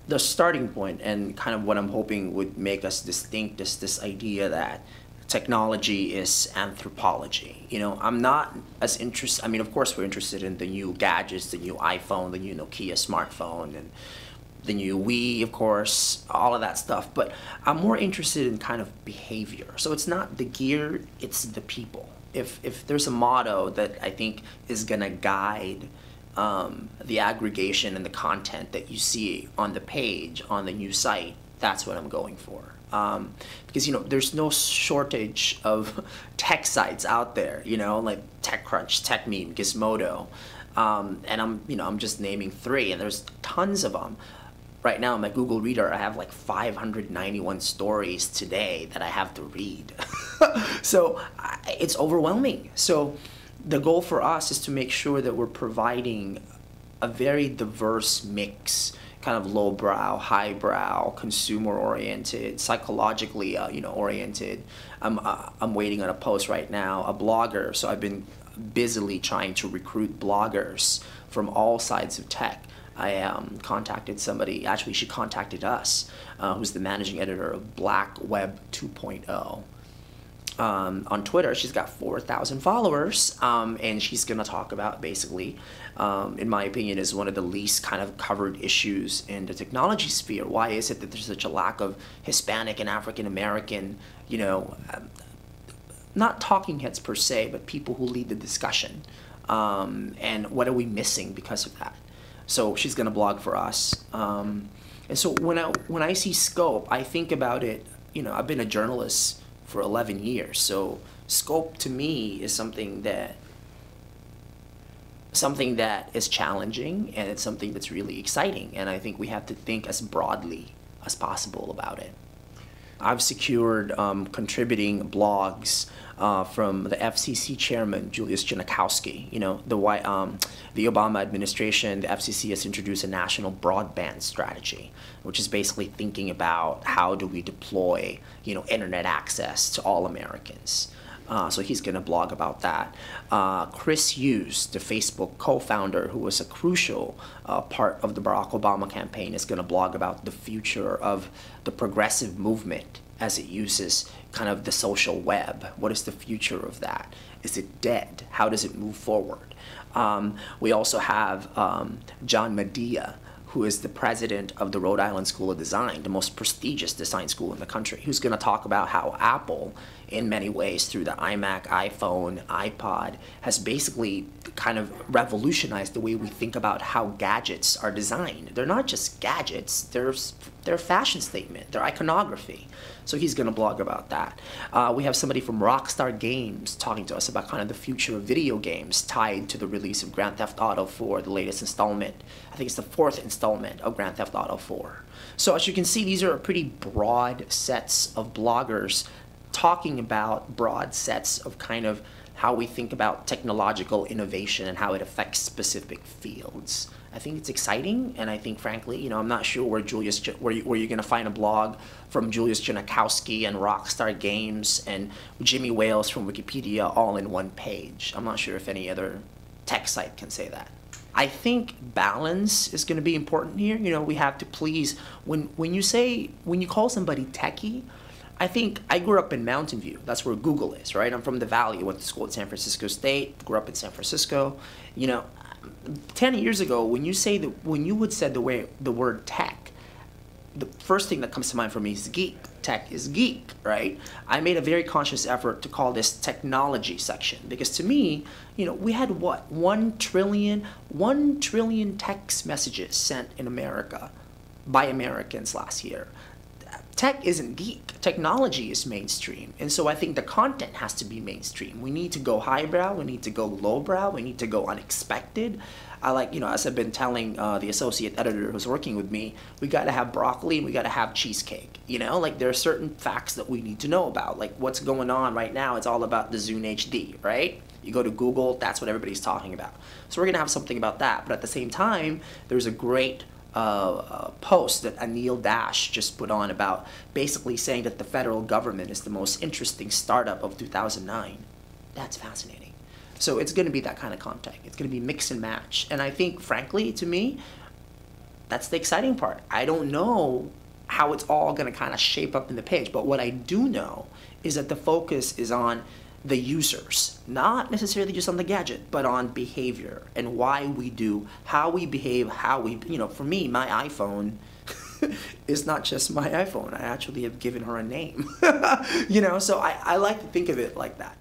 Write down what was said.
the starting point and kind of what I'm hoping would make us distinct is this idea that technology is anthropology. You know, I'm not as interested, I mean, of course we're interested in the new gadgets, the new iPhone, the new Nokia smartphone, and the new Wii, of course, all of that stuff. But I'm more interested in kind of behavior. So it's not the gear, it's the people. If there's a motto that I think is gonna guide the aggregation and the content that you see on the page, on the new site, that's what I'm going for. Because, you know, there's no shortage of tech sites out there, you know, like TechCrunch, TechMeme, Gizmodo. And I'm just naming 3, and there's tons of them. Right now, in my Google Reader, I have like 591 stories today that I have to read. So it's overwhelming. So the goal for us is to make sure that we're providing a very diverse mix, kind of lowbrow, highbrow, consumer-oriented, psychologically, oriented. I'm waiting on a post right now, a blogger. So I've been busily trying to recruit bloggers from all sides of tech. I contacted somebody, actually she contacted us, who's the managing editor of Black Web 2.0. On Twitter. She's got 4,000 followers, and she's going to talk about basically, in my opinion, is one of the least kind of covered issues in the technology sphere. Why is it that there's such a lack of Hispanic and African American, not talking heads per se, but people who lead the discussion? And what are we missing because of that? So she's going to blog for us. And so when I see scope, I think about it, I've been a journalist for 11 years. So scope to me is something that is challenging, and it's something that's really exciting. And I think we have to think as broadly as possible about it. I've secured contributing blogs from the FCC chairman, Julius Genachowski. The Obama administration, the FCC has introduced a national broadband strategy, which is basically thinking about how do we deploy, internet access to all Americans. So he's going to blog about that. Chris Hughes, the Facebook co-founder, who was a crucial part of the Barack Obama campaign, is going to blog about the future of the progressive movement as it uses kind of the social web. What is the future of that? Is it dead? How does it move forward? We also have John Medea, who is the president of the Rhode Island School of Design, the most prestigious design school in the country, who's going to talk about how Apple, in many ways, through the iMac, iPhone, iPod, has basically kind of revolutionized the way we think about how gadgets are designed. They're not just gadgets, they're a fashion statement, they're iconography. So he's going to blog about that. We have somebody from Rockstar Games talking to us about kind of the future of video games tied to the release of Grand Theft Auto 4, the latest installment. I think it's the 4th installment of Grand Theft Auto 4. So as you can see, these are pretty broad sets of bloggers talking about broad sets of kind of how we think about technological innovation and how it affects specific fields. I think it's exciting, and I think, frankly, I'm not sure where you're going to find a blog from Julius Genachowski and Rockstar Games and Jimmy Wales from Wikipedia all in one page. I'm not sure if any other tech site can say that. I think balance is going to be important here. We have to please, when you call somebody techie, I think I grew up in Mountain View. That's where Google is, right? I'm from the Valley. I went to school at San Francisco State, grew up in San Francisco. 10 years ago, when you would say the word tech, the first thing that comes to mind for me is geek. Tech is geek, right? I made a very conscious effort to call this technology section because to me, we had what? 1 trillion text messages sent in America by Americans last year. Tech isn't geek. Technology is mainstream. And so I think the content has to be mainstream. We need to go highbrow. We need to go lowbrow. We need to go unexpected. I like, as I've been telling the associate editor who's working with me, we got to have broccoli and we got to have cheesecake. There are certain facts that we need to know about. Like what's going on right now, it's all about the Zune HD, right? You go to Google, that's what everybody's talking about. So we're going to have something about that. But at the same time, there's a great post that Anil Dash just put on about basically saying that the federal government is the most interesting startup of 2009. That's fascinating. So it's going to be that kind of content. It's going to be mix and match. And I think, frankly, to me, That's the exciting part. I don't know how it's all going to kind of shape up in the page, but what I do know is that the focus is on the users, not necessarily just on the gadget, but on behavior and why we do, how we behave, how we, for me, my iPhone is not just my iPhone. I actually have given her a name, so I like to think of it like that.